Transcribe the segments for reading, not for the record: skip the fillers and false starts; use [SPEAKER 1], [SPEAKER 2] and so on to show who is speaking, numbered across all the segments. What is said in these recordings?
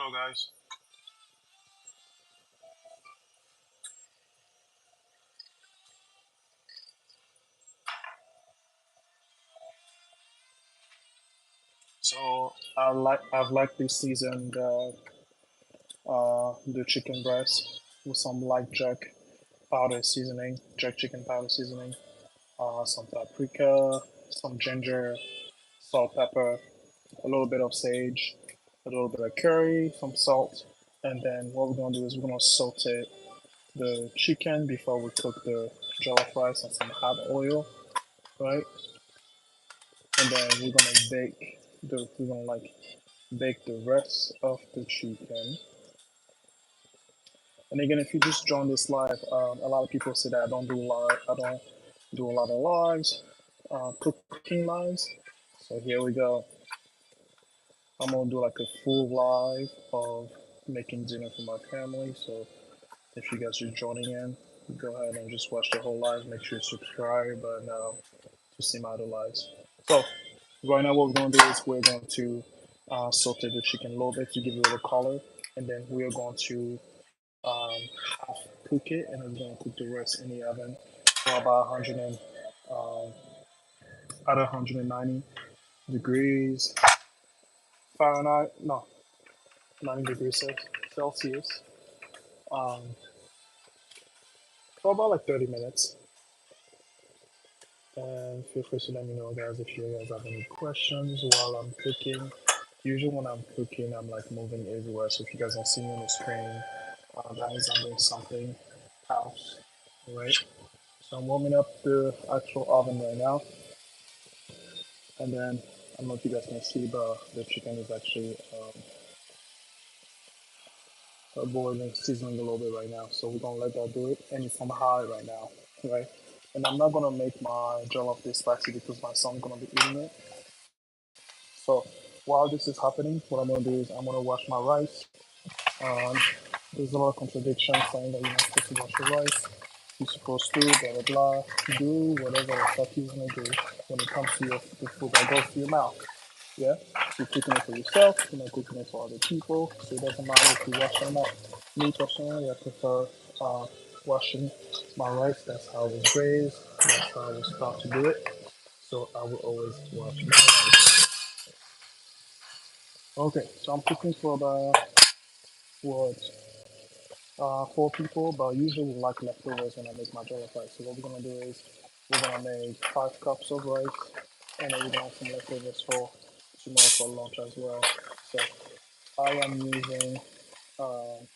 [SPEAKER 1] Hello, guys. So I've likely seasoned the chicken breast with some light jerk chicken powder seasoning, some paprika, some ginger, salt, pepper, a little bit of sage, a little bit of curry, some salt, and then what we're gonna do is we're gonna saute the chicken before we cook the jollof rice and some hot oil, right? And then we're gonna like bake the rest of the chicken. And again, if you just join this live, a lot of people say that I don't do a lot of lives, cooking lives. So here we go. I'm gonna do like a full live of making dinner for my family. So if you guys are joining in, go ahead and just watch the whole live. Make sure you subscribe and to see my other lives. So right now, what we're gonna do is we're going to saute the chicken a little bit to give it a little color, and then we are going to um, half cook it, and then we're gonna cook the rest in the oven for about 100 um, at 190 degrees Fahrenheit. No, 90 degrees Celsius. Um, for about like 30 minutes. And feel free to let me know, guys, if you guys have any questions while I'm cooking. Usually, when I'm cooking, I'm like moving everywhere. So if you guys don't see me on the screen, that means I'm doing something else, right? So I'm warming up the actual oven right now, and then I don't know if you guys can see, but the chicken is actually boiling, seasoning a little bit right now. So we're gonna let that do it, and it's on high right now, right? And I'm not gonna make my jollof this spicy because my son's gonna be eating it. So while this is happening, what I'm gonna do is I'm gonna wash my rice. Um, there's a lot of contradiction saying that you're not supposed to wash your rice. You're supposed to, blah blah blah. Do whatever the fuck you wanna do when it comes to the food that goes to your mouth. Yeah, you're cooking it for yourself. You're not cooking it for other people. So it doesn't matter if you wash it or not. Me personally, I prefer uh, washing my rice. That's how I was raised. That's how I was taught to do it. So I will always wash my rice. Okay, so I'm cooking for about what 4 people, but usually we like leftovers when I make my jollof rice. So what we're gonna do is we're gonna make 5 cups of rice, and then we're gonna have some leftovers for tomorrow for lunch as well. So I am using um,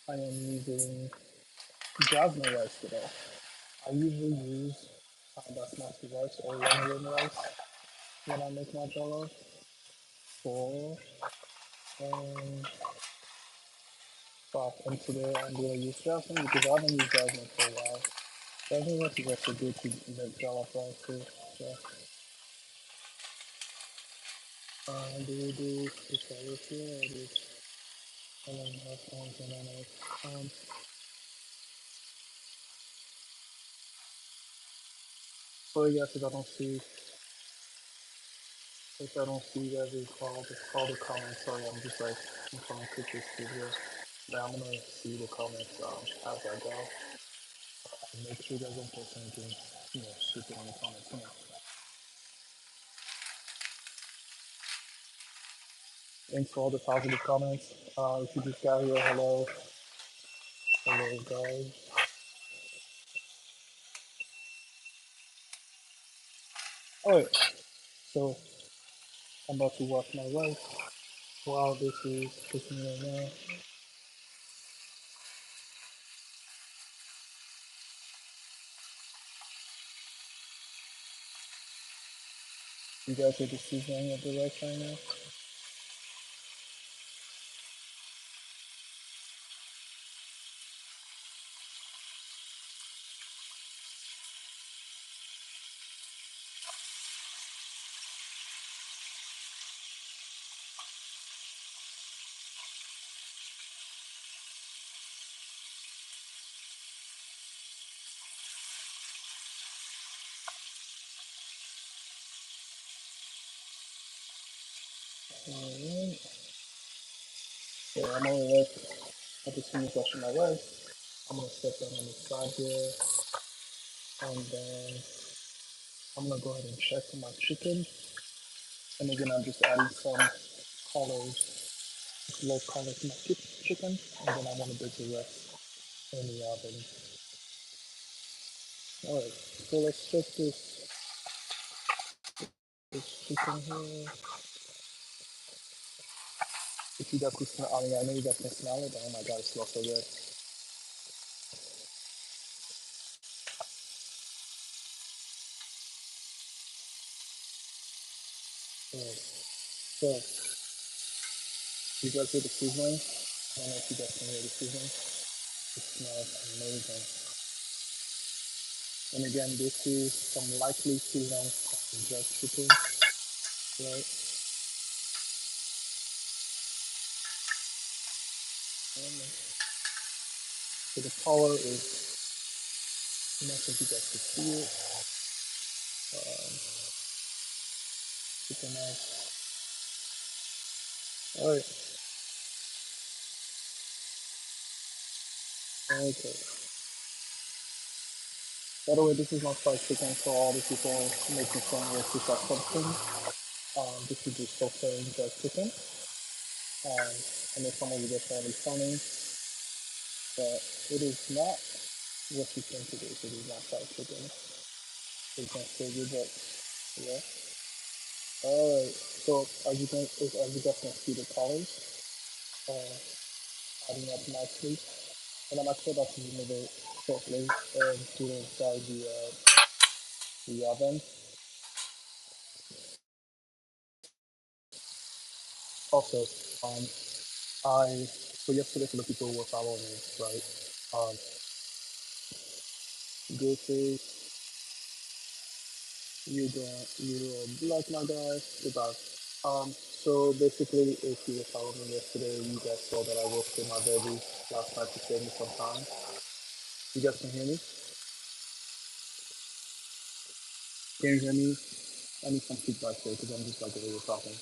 [SPEAKER 1] I am using jasmine rice today. I usually use basmati rice or long grain rice when I make my jollof for um, but and today I'm gonna use jasmine because I haven't used jasmine for a while. Jasmine rice is also good to make jollof rice too. So do we do this over here or this? I don't know if one's in on it. Sorry guys if I don't see you guys all the comments. Sorry, I'm just like I'm trying to cook this video. But I'm gonna see the comments as I go. Make sure you guys don't post anything, stupid in the comments. Come on. Thanks for all the positive comments. If you just got here, hello guys. Alright, so I'm about to wash my rice while this is cooking right now. You guys hear the seasoning of the rice right now? Alright. I'm gonna let I just finish washing my rice. I'm gonna set that on the side here, and then I'm gonna go ahead and check my chicken. And again, I'm just adding some colors, low color to my chicken, and then I'm gonna bake the rest in the oven. All right, so let's check this chicken here. If you guys could smell, I mean, I know you guys can smell it, but oh my god, it smells so good. All right, so you guys hear the sizzling? I don't know if you guys can hear the sizzling. It smells amazing. And again, this is some lightly seasoned jerk chicken, right? So the color is, I'm not sure if you guys can see it. Chicken nice. All right, okay. By the way, this is not fried chicken, so all the people making fun of this is something. This is just so plain jerk chicken. Um, I know some of you guys find it funny, but it is not what you think it is. It is not fried chicken. It can still be but yeah. Alright, so as you guys can see the colors adding up nicely. And I'm actually about to remove it shortly and put it inside the oven. Also, um, so yesterday for the people who were following me, right? Um, Ghostface, you're a black my guy, goodbye. So basically, if you were following me yesterday, you guys saw that I roasted my veggies last night to save me some time. You guys can hear me? Can you hear me? I need some feedback there because I'm just like the way you're talking.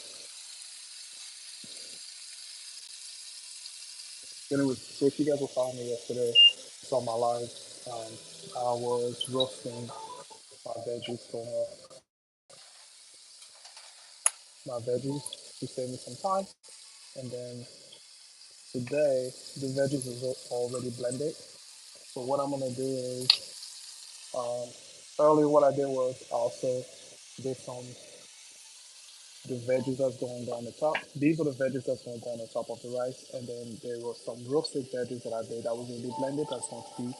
[SPEAKER 1] Anyway, so if you guys were following me yesterday, saw my live, um, I was roasting my veggies for my veggies to save me some time. And then today, the veggies is already blended. So what I'm gonna do is, um, earlier what I did was also did some the veggies that's going down the top. These are the veggies that's going to go on the top of the rice, and then there was some roasted veggies that I did that was already blended that's going to be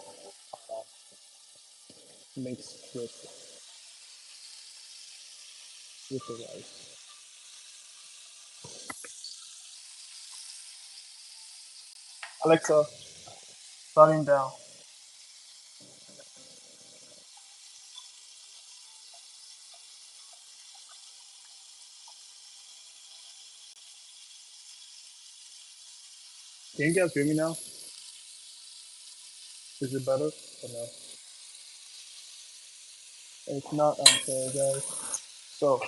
[SPEAKER 1] mixed with the rice. Alexa, starting down. Can you guys hear me now? Is it better or no? It's not. I'm sorry, guys. So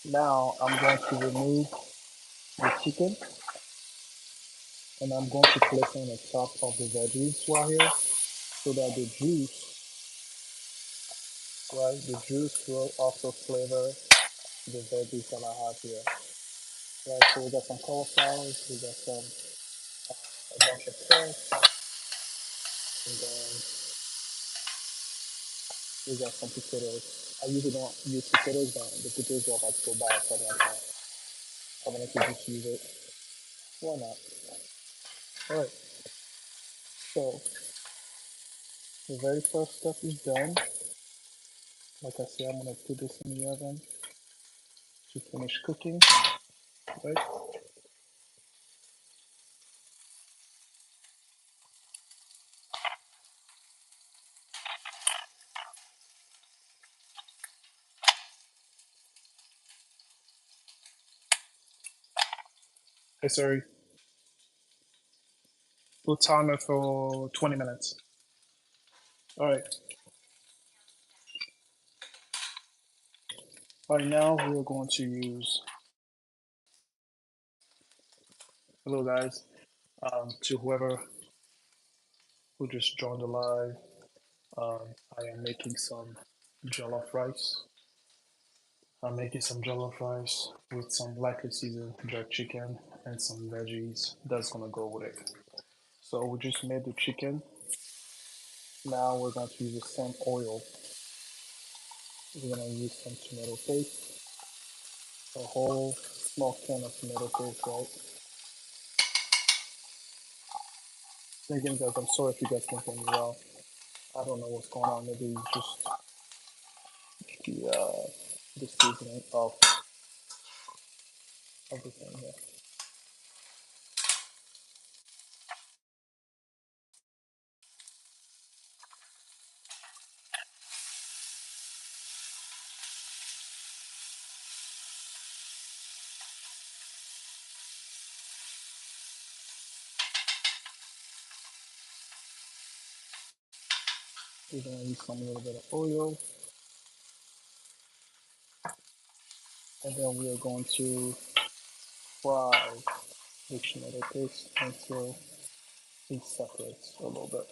[SPEAKER 1] now I'm going to remove the chicken, and I'm going to place it on the top of the veggies right here, so that the juice, right, the juice will also flavor the veggies that I have here. Right, so we got some cauliflower, we got some a bunch of carrots, and then we got some potatoes. I usually don't use potatoes, but the potatoes are about to go by or something like that. I wanted to just use it. Why not? Alright, so the very first step is done. Like I said, I'm gonna put this in the oven to finish cooking. Right? Hey sorry. We'll time it for 20 minutes. Alright. Right now we're going to use hello guys. To whoever who just joined the live, I am making some jollof rice. I'm making some jollof rice with some lightly seasoned jerk chicken and some veggies that's gonna go with it. So we just made the chicken. Now we're going to use the same oil. We're gonna use some tomato paste, a whole small can of tomato paste, right? Again, guys, I'm sorry if you guys can hear me well. I don't know what's going on. Maybe just the seasoning of everything here. We're gonna use some little bit of oil, and then we are going to fry the tomato paste until it separates a little bit.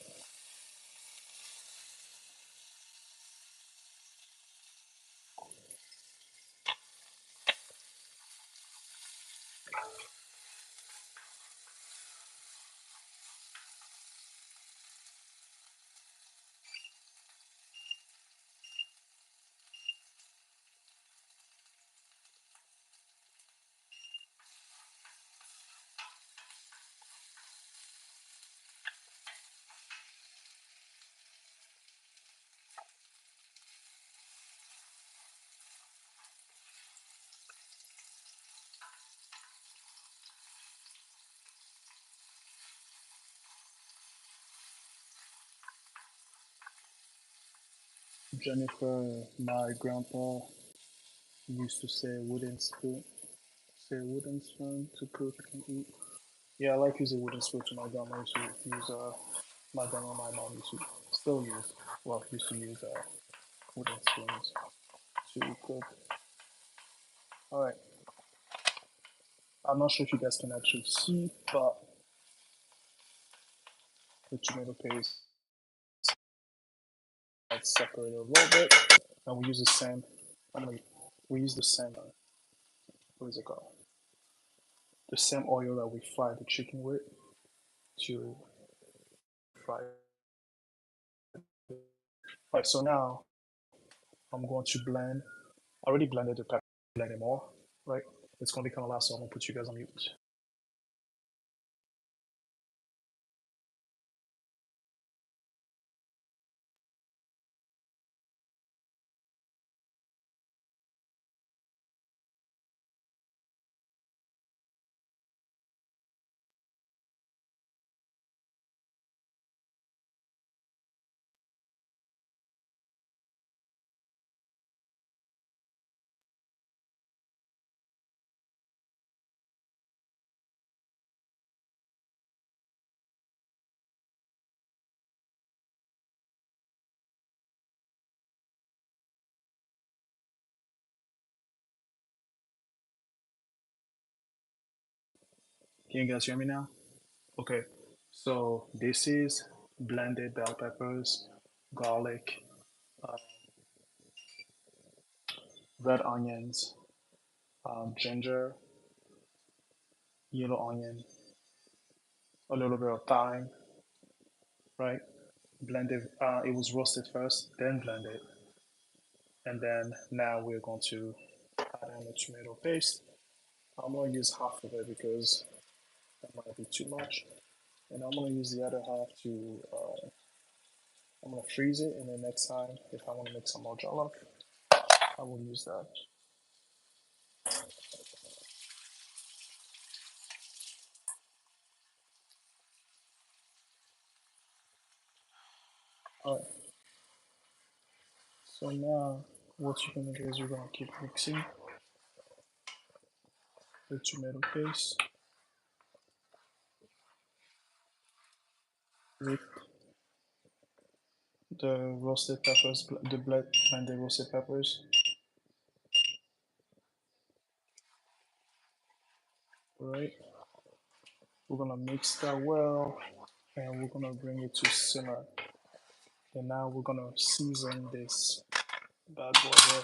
[SPEAKER 1] Jennifer, my grandpa used to say wooden spoon to cook and eat. Yeah, I like using wooden spoon to my grandma used to use my grandma and my mom used to still use used to use wooden spoons to cook. All right, I'm not sure if you guys can actually see, but the tomato paste is separated a little bit, and we use the same. I'm gonna, we use the same. What is it called? The same oil that we fry the chicken with to fry. All right, so now I'm going to blend. I already blended the pepper, blend it more, right? It's gonna be kind of loud, so I'm gonna put you guys on mute. Can you guys hear me now? Okay. So this is blended bell peppers, garlic, uh, red onions, ginger, yellow onion, a little bit of thyme, right? Blended. It was roasted first, then blended, and then now we're going to add in the tomato paste. I'm gonna use half of it because that might be too much, and I'm gonna use the other half to. I'm gonna freeze it, and then next time, if I want to make some more jollof, I will use that. All right. So now, what you're gonna do is you're gonna keep mixing the tomato paste with the roasted peppers, the blended roasted peppers, right? We're gonna mix that well, and we're gonna bring it to simmer. And now we're gonna season this bad boy here.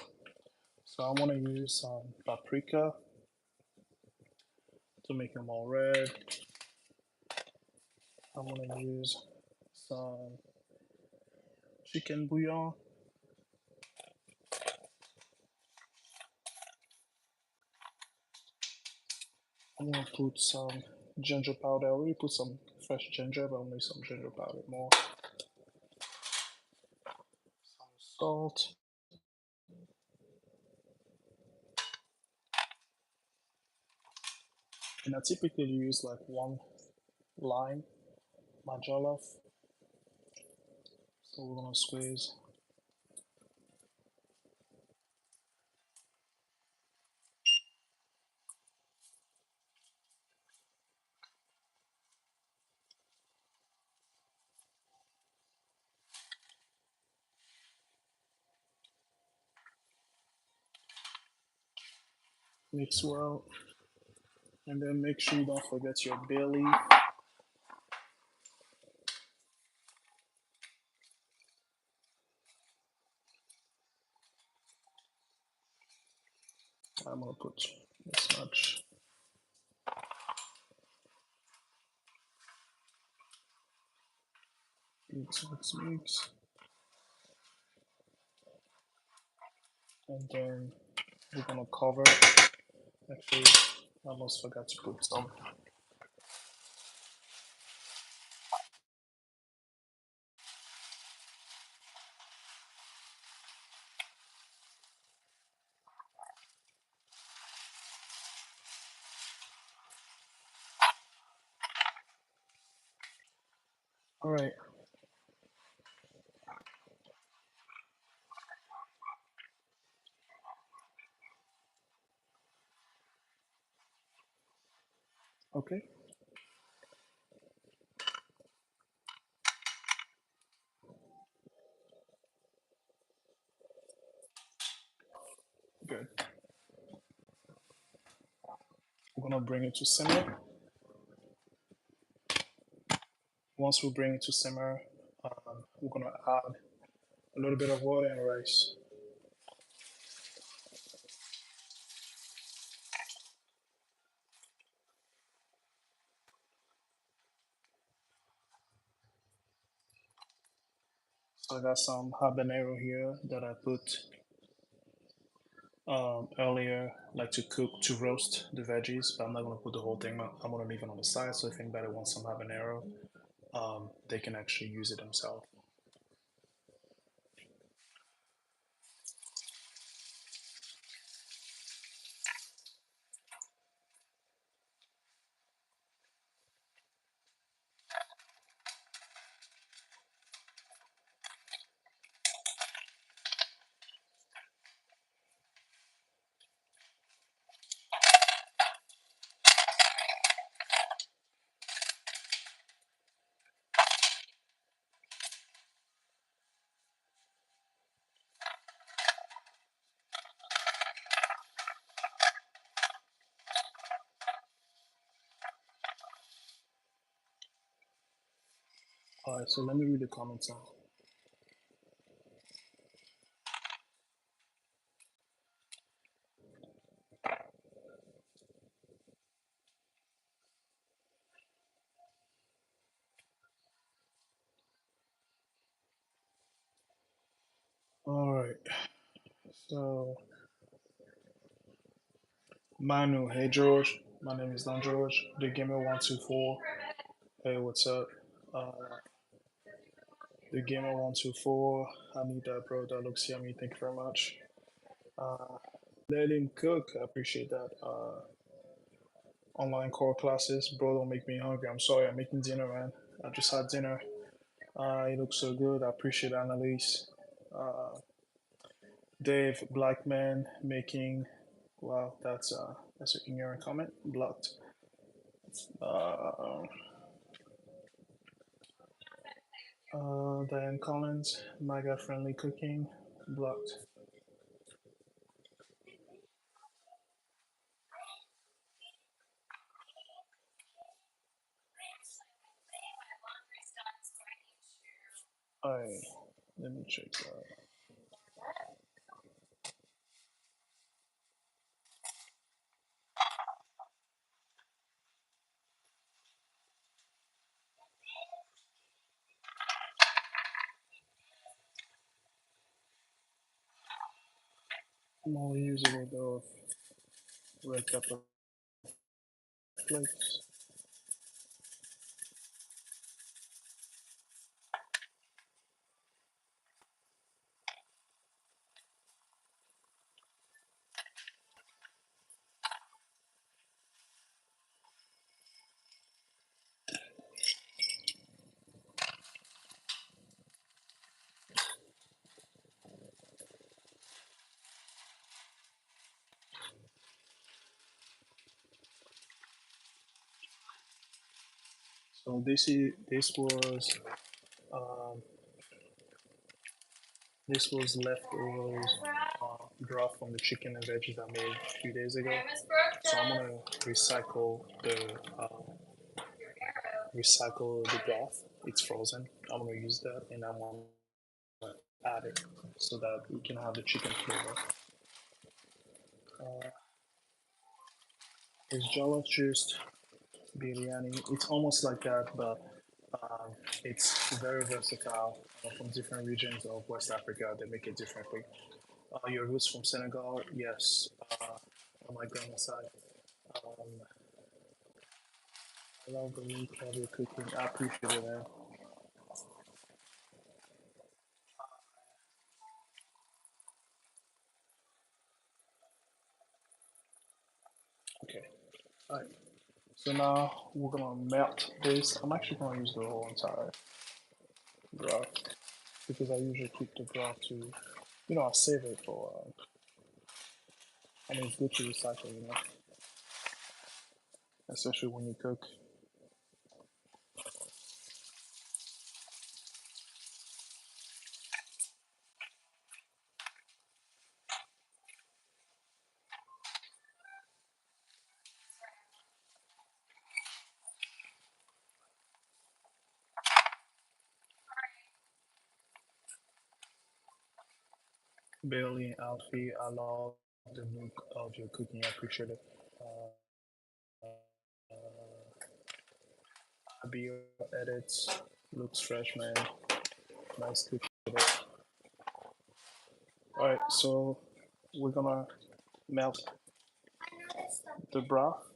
[SPEAKER 1] So I want to use some paprika to make it more red. I'm gonna use some chicken bouillon. I'm gonna put some ginger powder. I already put some fresh ginger, but I'll make some ginger powder more. Some salt. And I typically use like one lime, my jollof. So we're gonna squeeze, mix well, and then make sure you don't forget your bay leaf. I'm gonna put this much. Mix, mix, mix. And then we're gonna cover. Actually, I almost forgot to put some. All right. Okay. Good. We're gonna bring it to simmer. Once we bring it to simmer, we're gonna add a little bit of water and rice. So I got some habanero here that I put earlier, like to cook to roast the veggies, but I'm not gonna put the whole thing. I'm gonna leave it on the side. So if anybody wants some habanero, they can actually use it themselves. All right, so let me read the comments now. All right, so Manu, hey George, my name is Don George, the Gamer124. Hey, what's up? Uh, the Gamer124. I need that, bro. That looks yummy. Thank you very much. Uh, Let him cook. I appreciate that. Online core classes, bro. Don't make me hungry. I'm sorry. I'm making dinner, man. I just had dinner. It looks so good. I appreciate Annalise. Uh, Dave Blackman making. Wow, that's an ignorant comment. Blocked. Uh, Diane Collins, MAGA friendly cooking. Blocked. Alright, let me check that. I'm only using it of red pepper flakes. So um, this was leftovers broth from the chicken and veggies I made a few days ago. So I'm gonna recycle the broth. It's frozen. I'm gonna use that and I'm gonna add it so that we can have the chicken flavor. Uh, it's jollof just biryani. It's almost like that, but um, it's very versatile from different regions of West Africa. They make it differently. Your roots from Senegal, yes, on my grandma's side. Um, I love the look of your cooking. I appreciate it, man. Okay, all right. So now we're gonna melt this. I'm actually gonna use the whole entire broth because I usually keep the broth to, I save it for. I mean, it's good to recycle, especially when you cook. Bailey, Alfie, I love the look of your cooking. I appreciate it. Abby edits looks fresh, man. Nice cooking. All right, so we're gonna melt the broth.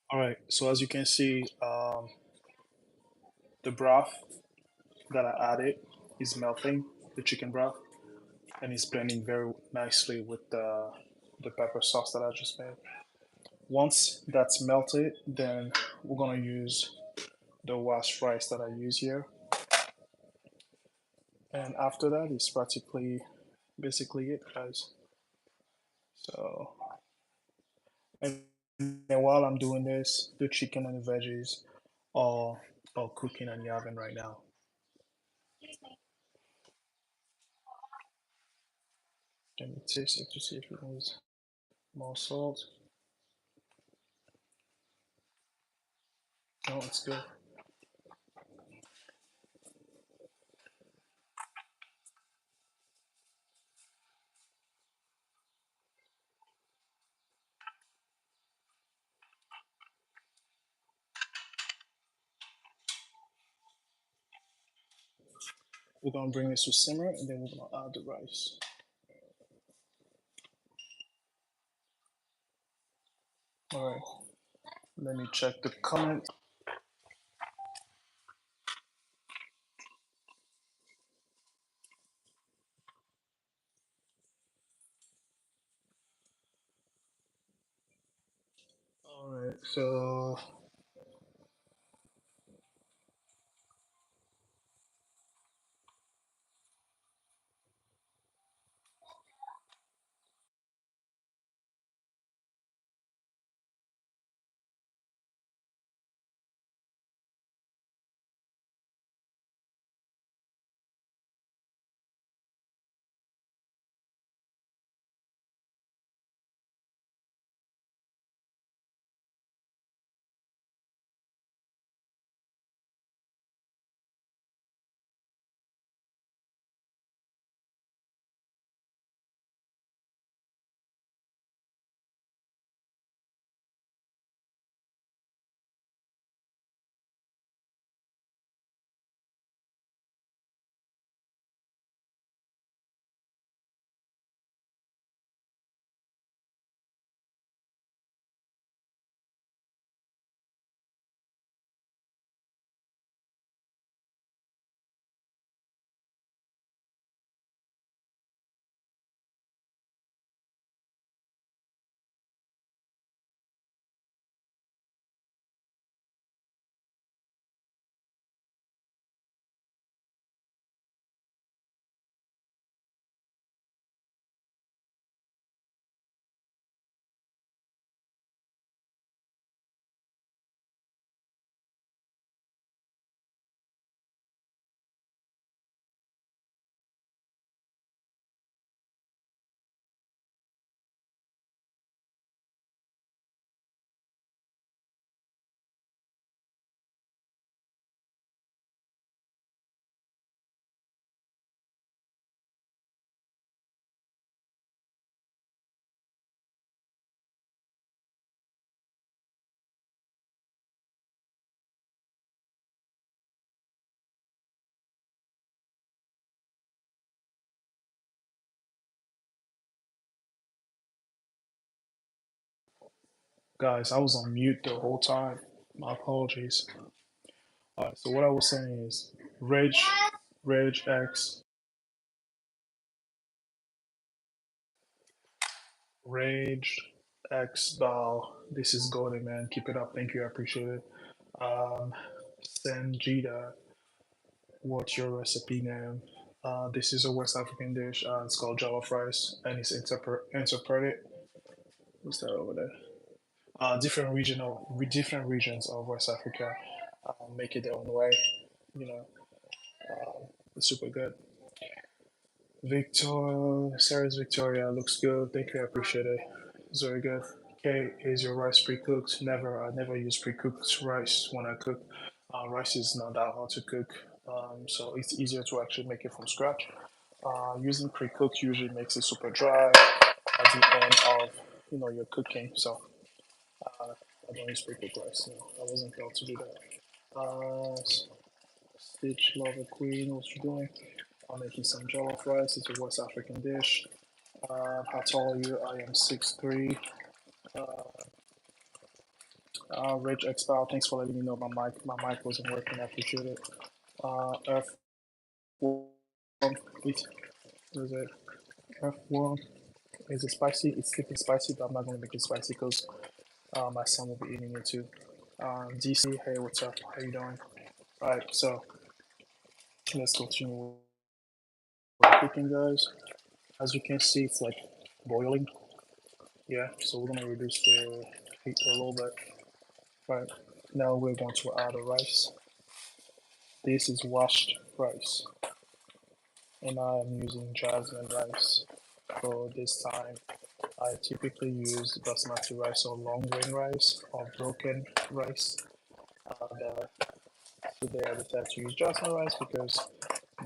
[SPEAKER 1] All right, so as you can see, the broth that I added is melting, the chicken broth, and it's blending very nicely with the pepper sauce that I just made. Once that's melted, then we're gonna use the washed rice that I use here. And after that, it's practically basically it, guys. So, and then while I'm doing this, the chicken and the veggies are, are cooking in the oven right now. Let me taste it to see if it needs more salt. No, it's good. We're gonna bring this to simmer and then we're gonna add the rice. All right, let me check the comment. right, so guys, I was on mute the whole time. My apologies. All right, so what I was saying is Reg X, Rage X Bow. This is golden, man. Keep it up. Thank you. I appreciate it. Um, Sanjita, what's your recipe name? This is a West African dish. It's called Jollof Rice, and it's interpreted. What's that over there? Different regions of West Africa make it their own way. You know, it's super good. Victor, Sarah's Victoria looks good. Thank you, I appreciate it. It's very good. Okay, is your rice pre-cooked? Never. I never use pre-cooked rice when I cook. Rice is not that hard to cook, so it's easier to actually make it from scratch. Using pre-cooked usually makes it super dry at the end of your cooking. So I don't use pre-cooked rice. I wasn't able to do that. Stitch Lover Queen, what you doing? I'm making some jollof rice. It's a West African dish. How tall are you? I am 6'3". Rich Expal, thanks for letting me know my mic wasn't working. I appreciate it. F1, wait, what is it? F1, is it spicy? It's keeping spicy, but I'm not going to make it spicy because my son will be eating it too. DC, hey, what's up? How you doing? All right, so let's continue with cooking, guys. As you can see, it's like boiling. Yeah, so we're gonna reduce the heat a little bit. Right, now we're going to add the rice. This is washed rice, and I am using jasmine rice for this time. I typically use basmati rice or long grain rice or broken rice. Today I decided to use jasmine rice because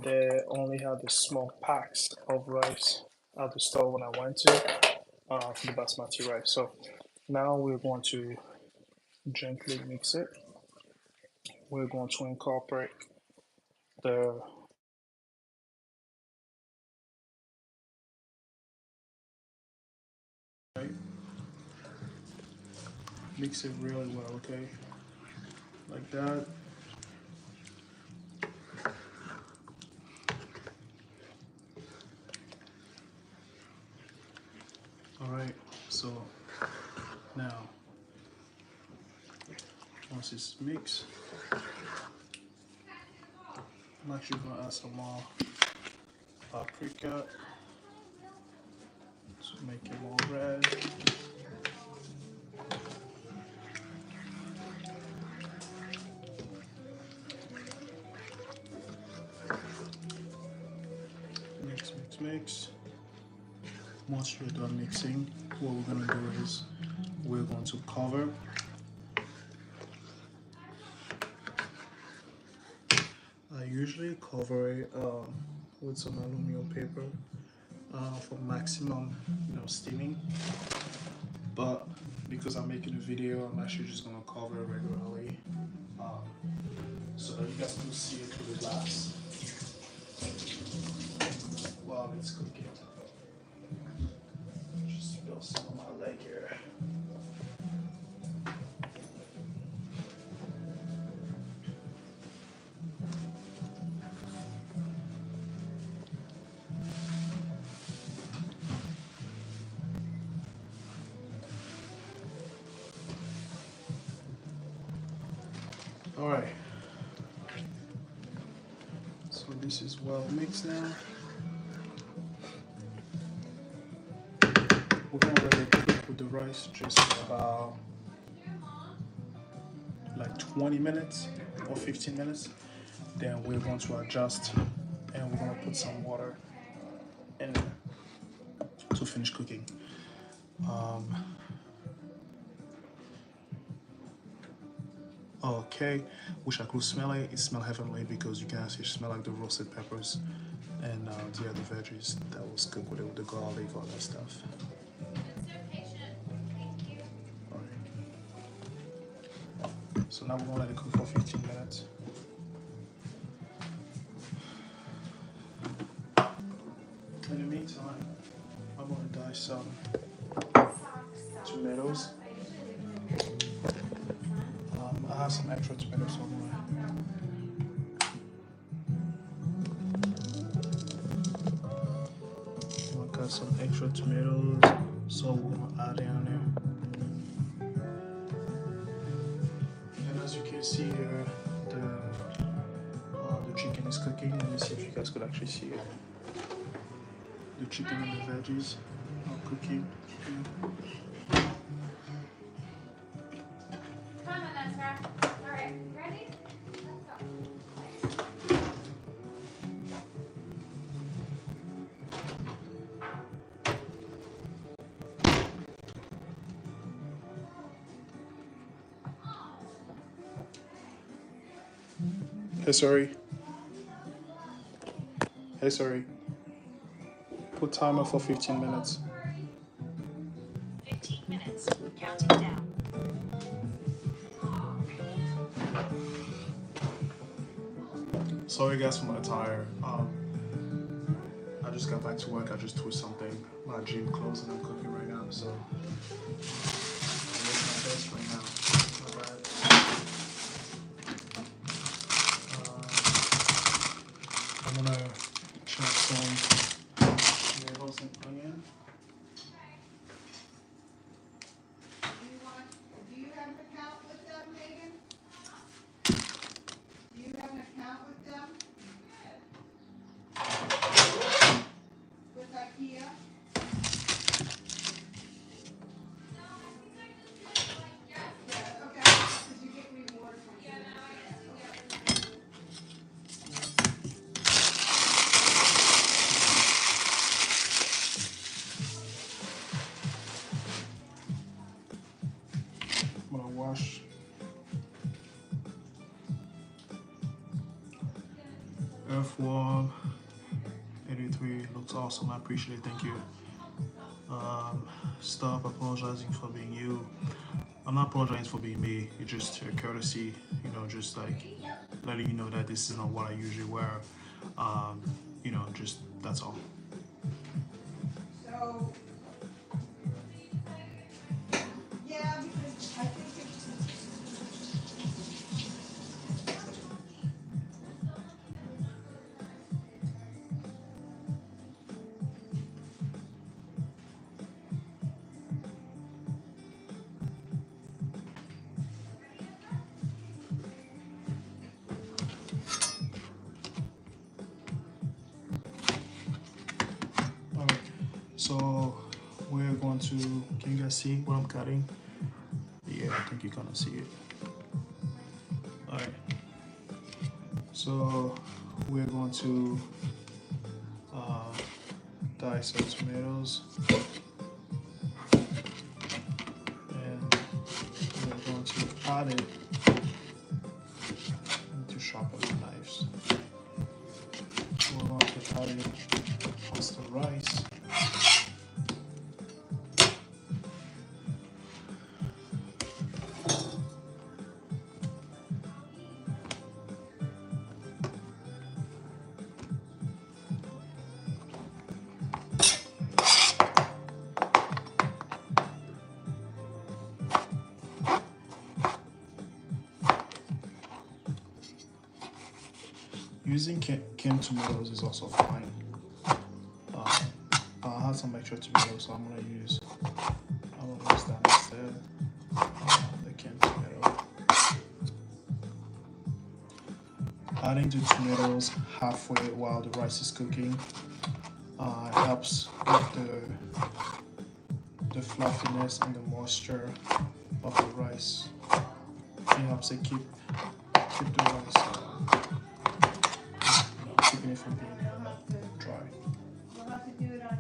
[SPEAKER 1] they only had the small packs of rice at the store when I went to for the basmati rice. So now we're going to gently mix it. We're going to incorporate the right, mix it really well, okay? Like that. All right. So now Once it's mixed, I'm actually gonna add some more paprika to make it more red. Mix, mix, mix. Once you're done mixing, what we're gonna do is we're going to cover. I usually cover it with some aluminum paper for maximum, steaming. But because I'm making a video, I'm actually just gonna cover it regularly, so that you guys can see it through the glass while it's cooking. Just spill some on my leg here. All right. So this is well mixed now. We're gonna let it cook with the rice just about like 20 minutes or 15 minutes. Then we're going to adjust and we're gonna put some water in to finish cooking. Okay, wish I could smell it. It smells heavenly because you can actually smell like the roasted peppers and the other veggies that was cooked with it, with the garlic, all that stuff. So now we're gonna let it cook for 15 minutes. In the meantime, I'm gonna dice some tomatoes. I have some extra tomatoes, so I'm gonna cut some extra tomatoes, so we're gonna add it on there. And as you can see here, the chicken is cooking. Let me see if you guys could actually see it. The chicken and the veggies are cooking.
[SPEAKER 2] Come on, Ezra. All right, ready? Let's go.
[SPEAKER 1] Hey, sorry. Hey, sorry. Put timer for 15 minutes.
[SPEAKER 2] 15 minutes. Counting down.
[SPEAKER 1] Sorry guys for my attire. I just got back to work. I just twist something. My gym clothes and I'm cooking right now, so I'm making my best right now. My bad. I'm gonna chop some tomatoes and onion.
[SPEAKER 3] Do you have an account with them, Megan? Do you have an account with them? With IKEA? Yeah, okay, because you get rewards when you do that.
[SPEAKER 1] I'm gonna wash. Earthworm 83 looks awesome. I appreciate it. Thank you. Stop apologizing for being you. I'm not apologizing for being me. It's just a courtesy, just like letting you know that this is not what I usually wear. Just that's all.
[SPEAKER 3] So, yeah, because I think it's,
[SPEAKER 1] we're going to, can you guys see what I'm cutting? Yeah, I think you're gonna see it. Alright, so we're going to uh, dice some tomatoes, and we're going to add it to sharpen the knives. We're going to add it onto the rice. Using canned tomatoes is also fine. Uh, I have some extra tomatoes, so I'm gonna use that instead. The canned tomato. Adding the tomatoes halfway while the rice is cooking helps with the fluffiness and the moisture of the rice. It helps it keep the rice keeping it from being dry.
[SPEAKER 3] We'll have to do it on,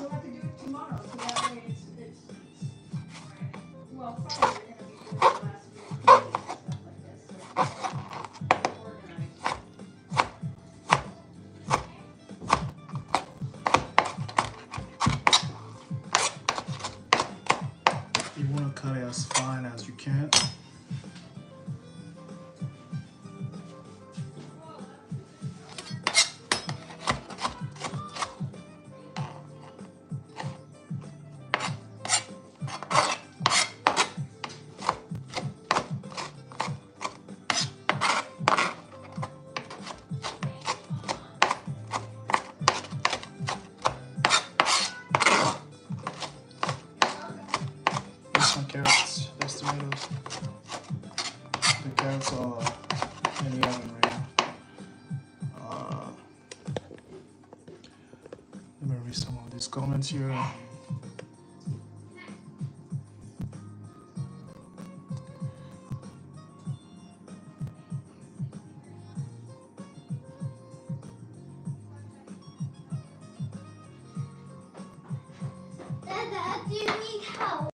[SPEAKER 3] we'll have to do it tomorrow, so that way it's, well, Friday we're gonna be doing the last week and stuff like this, so organized.
[SPEAKER 1] You want to cut it as fine as you can. Here's some carrots. There's tomatoes. The carrots are in the oven right now. Let me read some of these comments here.
[SPEAKER 2] Dada, do you need help?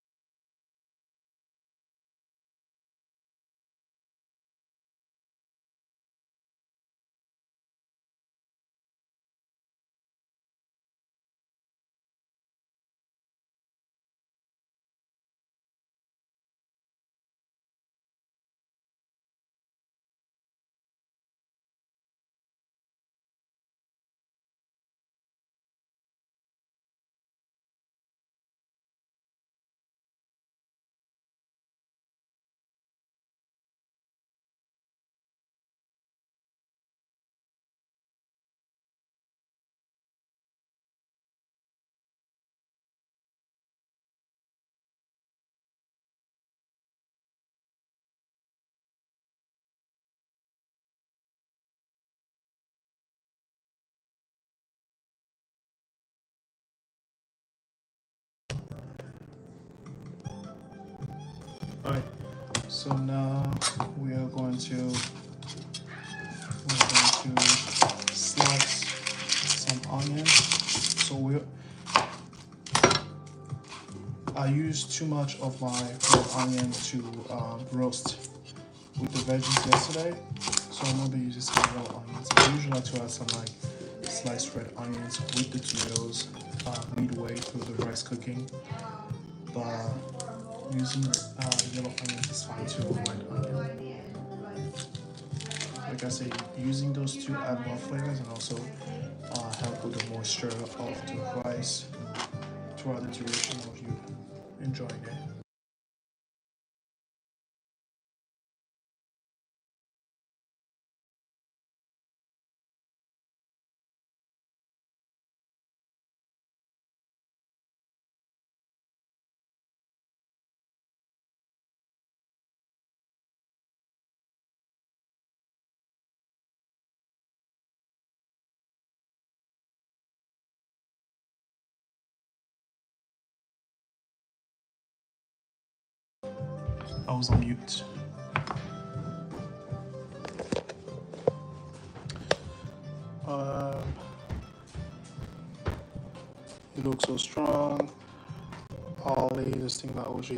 [SPEAKER 1] Alright, so now we are going to slice some onions. So I used too much of my red onion to roast with the veggies yesterday, so I'm gonna be using some raw onions. I usually like to add some like sliced red onions with the tomatoes midway through the rice cooking, but using yellow onions is fine too, or red onion. Like I say, using those two add more flavors and also help with the moisture of the rice throughout the duration of you enjoying it. I was on mute. Um, it looks so strong. Ollie, this thing that OJ